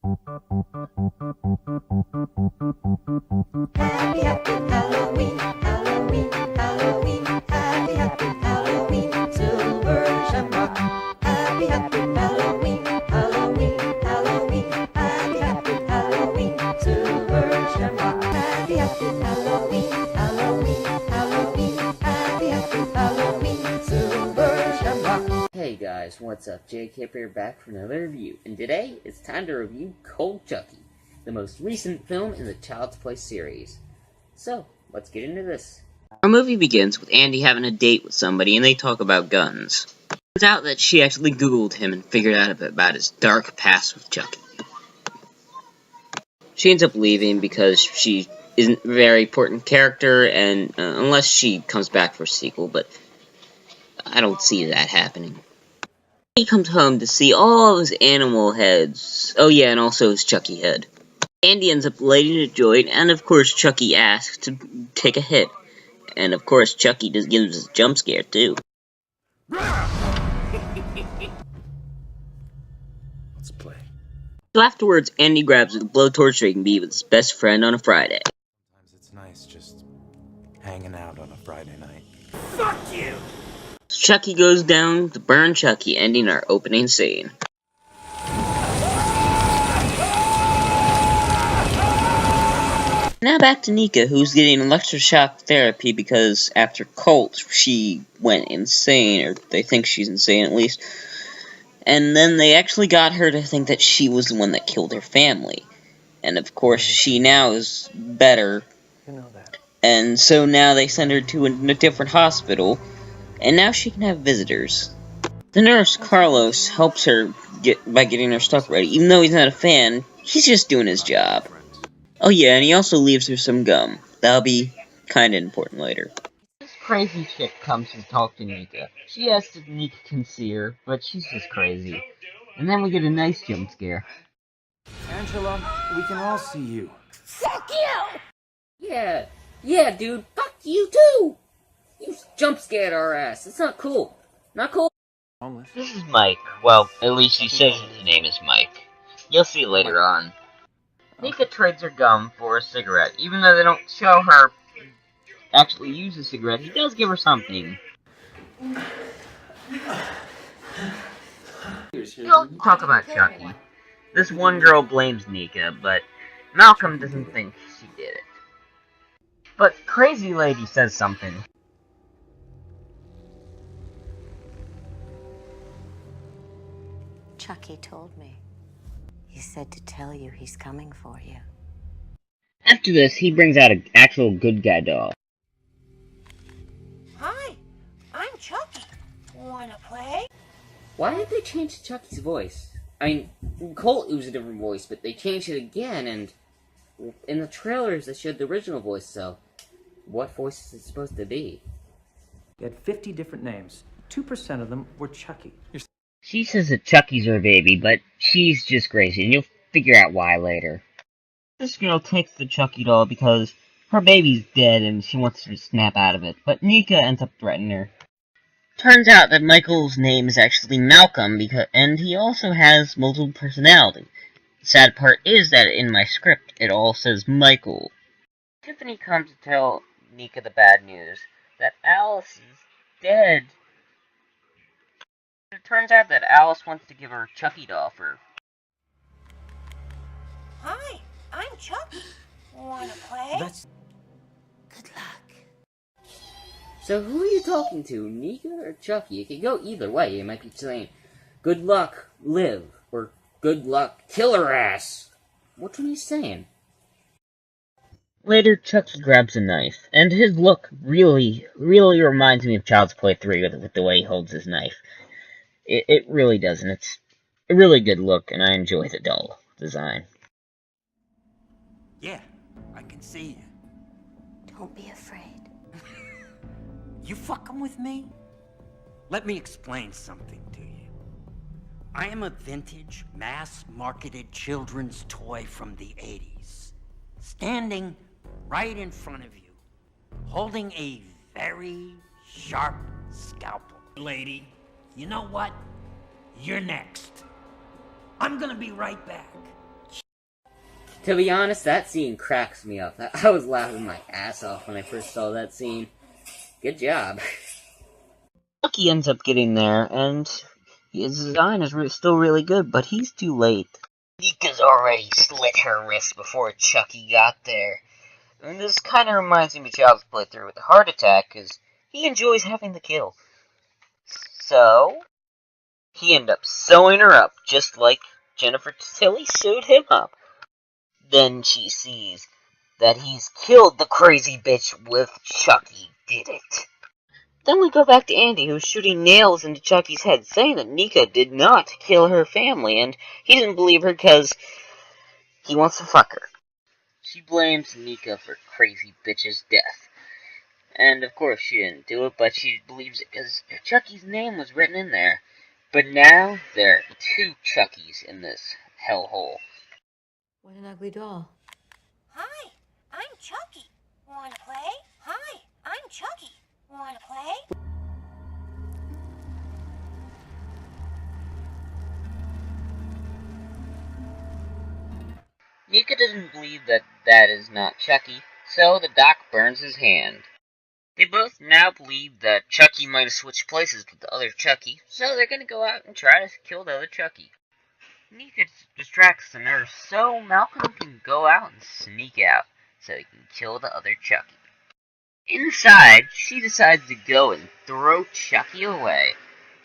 Happy, happy Halloween, Halloween, Halloween. Happy, happy Halloween, Silver Shamrock. Happy, happy Halloween, Halloween, Halloween. Happy, happy Halloween, Silver Shamrock. Happy, happy Halloween, Halloween, Halloween. Happy, happy Halloween, Silver Shamrock. Hey guys, what's up? JK here, back for another review, and today it's time to review Cold Chucky, the most recent film in the Child's Play series. So, let's get into this. Our movie begins with Andy having a date with somebody, and they talk about guns. It turns out that she actually Googled him and figured out a bit about his dark past with Chucky. She ends up leaving because she isn't a very important character, and unless she comes back for a sequel, but I don't see that happening. He comes home to see all of his animal heads. Oh yeah, and also his Chucky head. Andy ends up lighting a joint, and of course Chucky asks to take a hit. And of course Chucky just gives us a jump scare too. Let's play. So afterwards, Andy grabs a blowtorch so he can be with his best friend on a Friday. Sometimes it's nice just hanging out on a Friday night. Fuck you! So Chucky goes down to burn Chucky, ending our opening scene. Now back to Nika, who's getting electroshock therapy because after Colt, she went insane, or they think she's insane at least. And then they actually got her to think that she was the one that killed her family. And of course, she now is better. You know that. And so now they send her to a different hospital, and now she can have visitors. The nurse, Carlos, helps her by getting her stuff ready. Even though he's not a fan, he's just doing his job. Oh yeah, and he also leaves her some gum. That'll be kinda important later. This crazy chick comes to talk to Nika. She asks if Nika can see her, but she's just crazy. And then we get a nice jump scare. Angela, we can all see you. Fuck you! Yeah, dude, fuck you too! You jump scared our ass. It's not cool. Not cool. Homeless. This is Mike. Well, at least he says his name is Mike. You'll see later on. Nika trades her gum for a cigarette. Even though they don't show her actually use a cigarette, he does give her something. We'll talk about Chucky. This one girl blames Nika, but Malcolm doesn't think she did it. But Crazy Lady says something. Chucky told me. He said to tell you he's coming for you. After this, he brings out an actual good guy doll. Hi, I'm Chucky. Wanna play? Why did they change Chucky's voice? I mean, in Colt it was a different voice, but they changed it again, and in the trailers they showed the original voice, so what voice is it supposed to be? He had 50 different names. 2% of them were Chucky. She says that Chucky's her baby, but she's just crazy, and you'll figure out why later. This girl takes the Chucky doll because her baby's dead and she wants to snap out of it, but Nika ends up threatening her. Turns out that Michael's name is actually Malcolm, and he also has multiple personalities. The sad part is that in my script, it all says Michael. Tiffany comes to tell Nika the bad news, that Alice is dead. It turns out that Alice wants to give her a Chucky doll for... Hi, I'm Chucky. Wanna play? Good luck. So who are you talking to, Nika or Chucky? It could go either way. You might be saying, good luck, live, or good luck, kill her ass. Which one are you saying? Later, Chucky grabs a knife, and his look really reminds me of Child's Play 3 with the way he holds his knife. It really does, and it's a really good look, and I enjoy the doll design. Yeah, I can see you. Don't be afraid. You fucking with me? Let me explain something to you. I am a vintage, mass-marketed children's toy from the 80s. Standing right in front of you, holding a very sharp scalpel. Lady, you know what? You're next. I'm gonna be right back. To be honest, that scene cracks me up. I was laughing my ass off when I first saw that scene. Good job. Chucky ends up getting there, and his design is still really good, but he's too late. Nika's already slit her wrist before Chucky got there. And this kind of reminds me of Child's Playthrough with the heart attack, because he enjoys having the kill. So, he ended up sewing her up, just like Jennifer Tilly sewed him up. Then she sees that he's killed the crazy bitch with Chucky did it. Then we go back to Andy, who's shooting nails into Chucky's head, saying that Nika did not kill her family, and he didn't believe her because he wants to fuck her. She blames Nika for crazy bitch's death. And of course she didn't do it, but she believes it because Chucky's name was written in there. But now there are 2 Chuckies in this hellhole. What an ugly doll. Hi, I'm Chucky. Wanna play? Hi, I'm Chucky. Wanna play? Nika doesn't believe that that is not Chucky, so the doc burns his hand. They both now believe that Chucky might have switched places with the other Chucky, so they're gonna go out and try to kill the other Chucky. Nika distracts the nurse so Malcolm can go out and sneak out, so he can kill the other Chucky. Inside, she decides to go and throw Chucky away.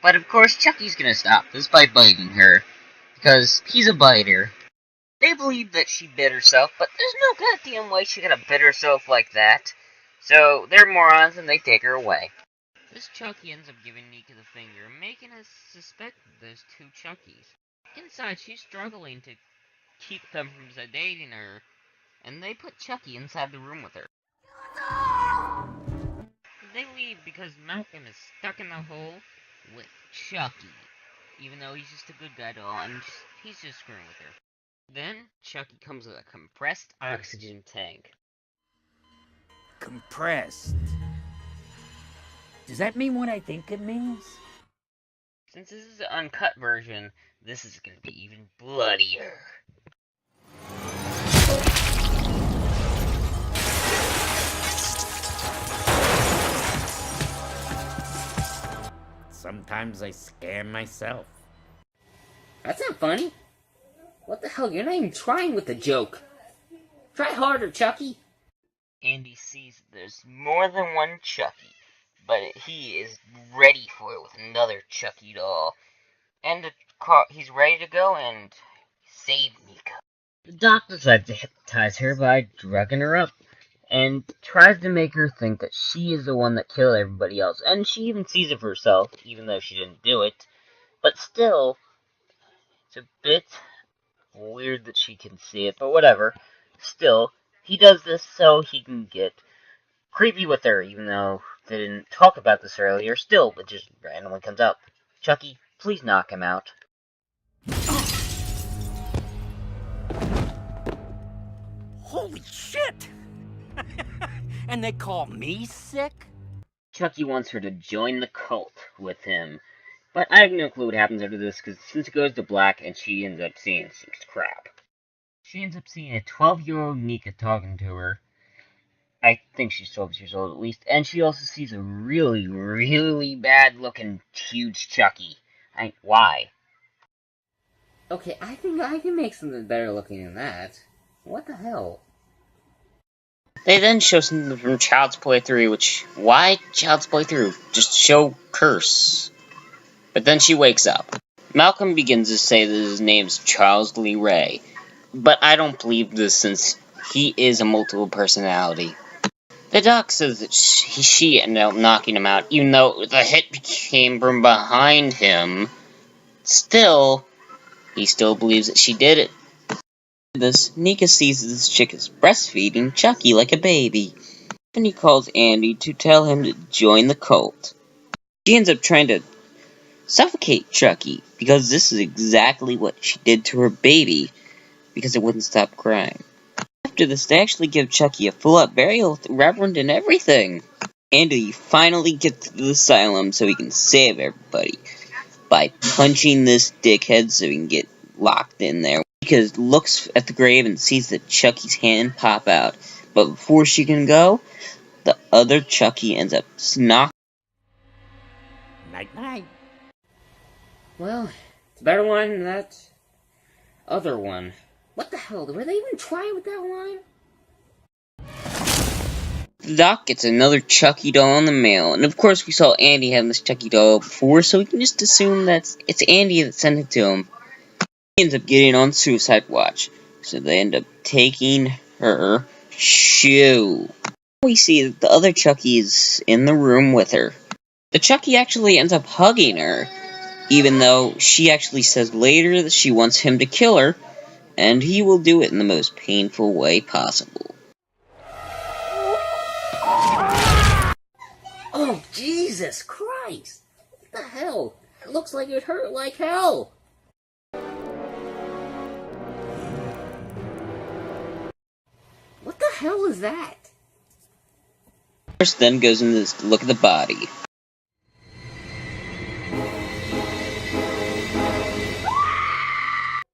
But of course, Chucky's gonna stop this by biting her, because he's a biter. They believe that she bit herself, but there's no goddamn way she could have bit herself like that. So they're morons and they take her away. This Chucky ends up giving Nika the finger, making us suspect that there's 2 Chuckies. Inside, she's struggling to keep them from sedating her, and they put Chucky inside the room with her. They leave because Malcolm is stuck in the hole with Chucky, even though he's just a good guy doll, and he's just screwing with her. Then, Chucky comes with a compressed oxygen tank. Compressed. Does that mean what I think it means? Since this is the uncut version, this is going to be even bloodier. Sometimes I scare myself. That's not funny. What the hell? You're not even trying with the joke. Try harder, Chucky. Andy sees that there's more than one Chucky, but he is ready for it with another Chucky doll. And he's ready to go and save Nika. The doc decides to hypnotize her by drugging her up, and tries to make her think that she is the one that killed everybody else. And she even sees it for herself, even though she didn't do it. But still, it's a bit weird that she can see it, but whatever. Still, he does this so he can get creepy with her, even though they didn't talk about this earlier. Still, it just randomly comes out. Chucky, please knock him out. Holy shit! And they call me sick? Chucky wants her to join the cult with him. But I have no clue what happens after this, because since it goes to black and she ends up seeing some crap. She ends up seeing a 12-year-old Nika talking to her. I think she's 12 years old at least. And she also sees a really, really bad-looking huge Chucky. Why? Okay, I think I can make something better looking than that. What the hell? They then show something from Child's Playthrough, which... Why Child's Playthrough? Just show Curse. But then she wakes up. Malcolm begins to say that his name's Charles Lee Ray. But I don't believe this since he is a multiple personality. The doc says that she ended up knocking him out, even though the hit came from behind him. Still, he still believes that she did it. This, Nika sees this chick is breastfeeding Chucky like a baby. And he calls Andy to tell him to join the cult. She ends up trying to suffocate Chucky, because this is exactly what she did to her baby, because it wouldn't stop crying. After this, they actually give Chucky a full-up burial with the Reverend and everything. Andy finally gets to the asylum so he can save everybody by punching this dickhead so he can get locked in there. Nika looks at the grave and sees that Chucky's hand pop out. But before she can go, the other Chucky ends up knocking. Night-night. Well, it's a better one than that other one. What the hell? Were they even trying with that line? The doc gets another Chucky doll in the mail, and of course we saw Andy having this Chucky doll before, so we can just assume that it's Andy that sent it to him. He ends up getting on suicide watch, so they end up taking her shoe. We see that the other Chucky is in the room with her. The Chucky actually ends up hugging her, even though she actually says later that she wants him to kill her, and he will do it in the most painful way possible. Oh, Jesus Christ! What the hell? It looks like it hurt like hell! What the hell is that? Nurse then goes in to look at the body.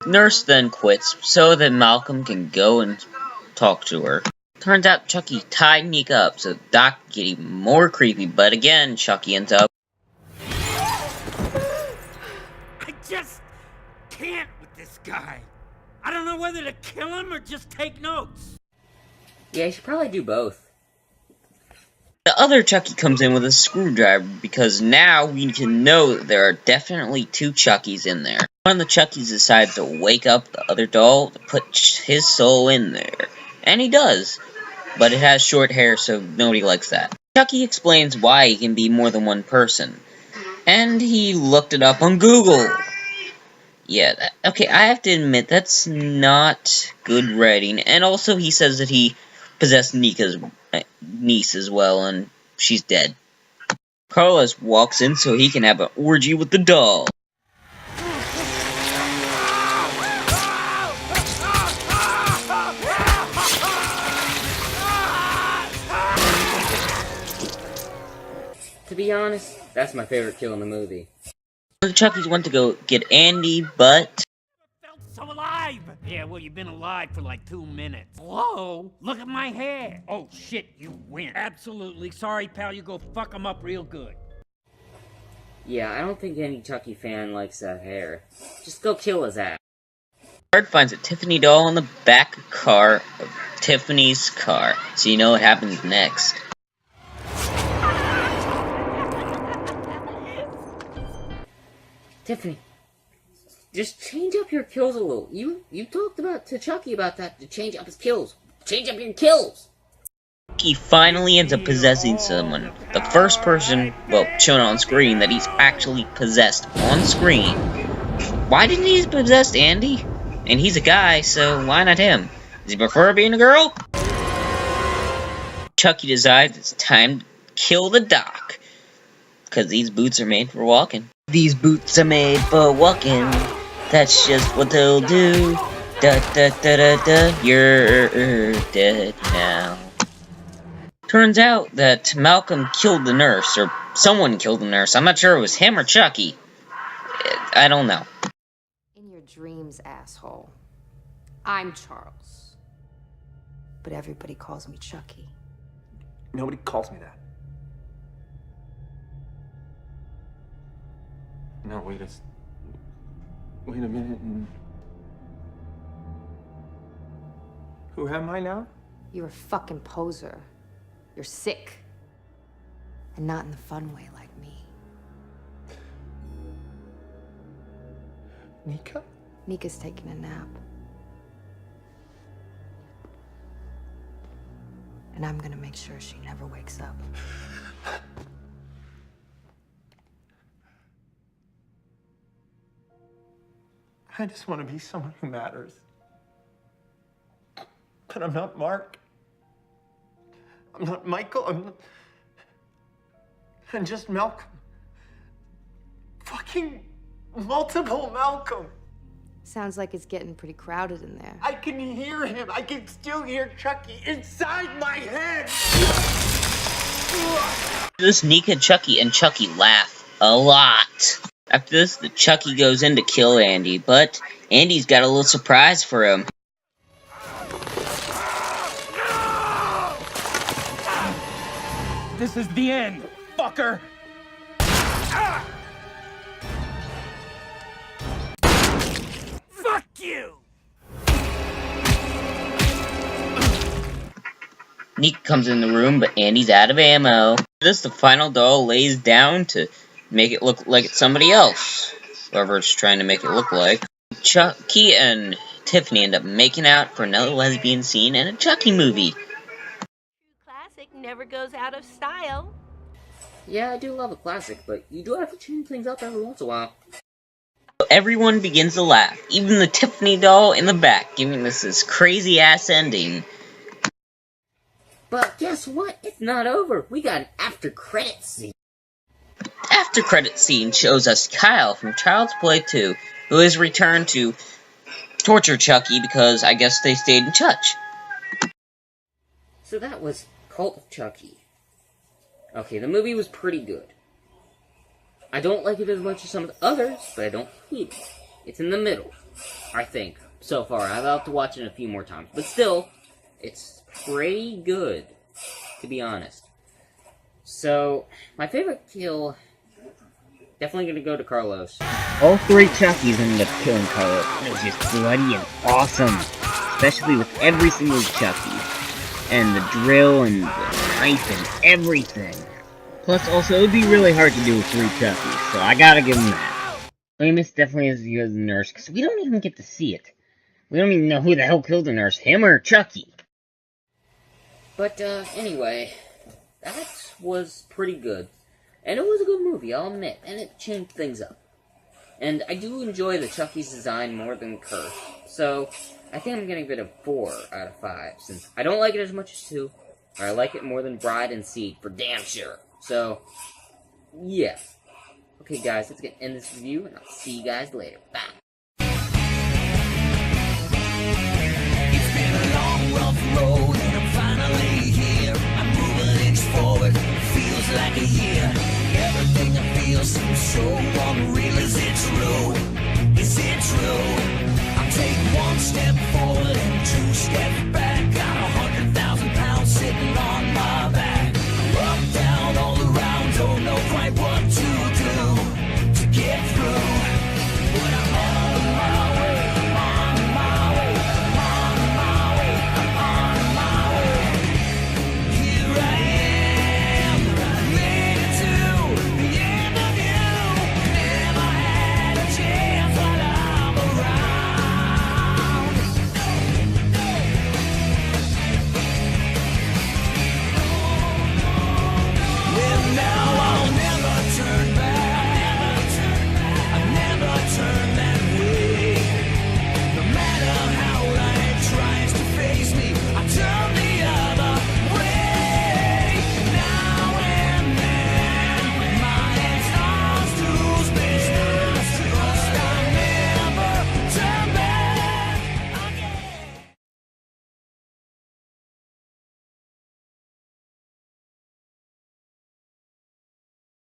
Nurse then quits so that Malcolm can go and talk to her. Turns out Chucky tied Nika up, so Doc get even more creepy, but again, Chucky ends up. I just can't with this guy. I don't know whether to kill him or just take notes. Yeah, you should probably do both. The other Chucky comes in with a screwdriver because now we can know that there are definitely two Chuckies in there. One of the Chuckies decides to wake up the other doll to put his soul in there. And he does. But it has short hair, so nobody likes that. Chucky explains why he can be more than one person. And he looked it up on Google. Yeah, okay, I have to admit, that's not good writing. And also, he says that he possessed Nika's niece as well, and she's dead. Carlos walks in so he can have an orgy with the doll. To be honest, that's my favorite kill in the movie. The Chuckies went to go get Andy, but... Felt so alive. Yeah, well, you've been alive for like 2 minutes. Whoa, look at my hair. Oh, shit, you win. Absolutely. Sorry, pal, you go fuck him up real good. Yeah, I don't think any Chucky fan likes that hair. Just go kill his ass. Bart finds a Tiffany doll in the back car of Tiffany's car, so you know what happens next. Tiffany, just change up your kills a little. You talked to Chucky about that, to change up his kills. Change up your kills! He finally ends up possessing someone. The first person, well, shown on screen, that he's actually possessed on screen. Why didn't he possess Andy? And he's a guy, so why not him? Does he prefer being a girl? Chucky decides it's time to kill the doc. Because these boots are made for walking. These boots are made for walking. That's just what they'll do. Da da da da da. You're dead now. Turns out that Malcolm killed the nurse, or someone killed the nurse. I'm not sure it was him or Chucky. I don't know. In your dreams, asshole. I'm Charles. But everybody calls me Chucky. Nobody calls me that. No, wait a minute. Who am I now? You're a fucking poser. You're sick. And not in the fun way like me. Nika? Nika's taking a nap. And I'm gonna make sure she never wakes up. I just want to be someone who matters. But I'm not Mark. I'm not Michael. I'm just Malcolm. Fucking multiple Malcolm. Sounds like it's getting pretty crowded in there. I can hear him. I can still hear Chucky inside my head. This Nika, Chucky, and Chucky laugh a lot. After this, the Chucky goes in to kill Andy, but Andy's got a little surprise for him. This is the end, fucker! Fuck you! Nick comes in the room, but Andy's out of ammo. After this, the final doll lays down to make it look like it's somebody else. Whoever it's trying to make it look like. Chucky and Tiffany end up making out for another lesbian scene in a Chucky movie. Classic never goes out of style. Yeah, I do love a classic, but you do have to change things up every once in a while. Everyone begins to laugh, even the Tiffany doll in the back, giving this crazy-ass ending. But guess what? It's not over. We got an after-credits scene. After-credit scene shows us Kyle from Child's Play 2, who has returned to torture Chucky because I guess they stayed in touch. So that was Cult of Chucky. Okay, the movie was pretty good. I don't like it as much as some of the others, but I don't hate it. It's in the middle, I think, so far. I'll have to watch it a few more times. But still, it's pretty good, to be honest. So, my favorite kill, definitely gonna go to Carlos. All three Chuckies ended up killing Carlos. It was just bloody and awesome. Especially with every single Chucky. And the drill and the knife and everything. Plus, also, it would be really hard to do with 3 Chuckies, so I gotta give him that. Amos definitely is the nurse, because we don't even get to see it. We don't even know who the hell killed the nurse, him or Chucky. But, anyway, that was pretty good. And it was a good movie, I'll admit, and it changed things up. And I do enjoy the Chucky's design more than Curse, so I think I'm gonna give it a 4 out of 5, since I don't like it as much as 2, or I like it more than Bride and Seed, for damn sure. So, yeah. Okay, guys, let's end this review, and I'll see you guys later. Bye.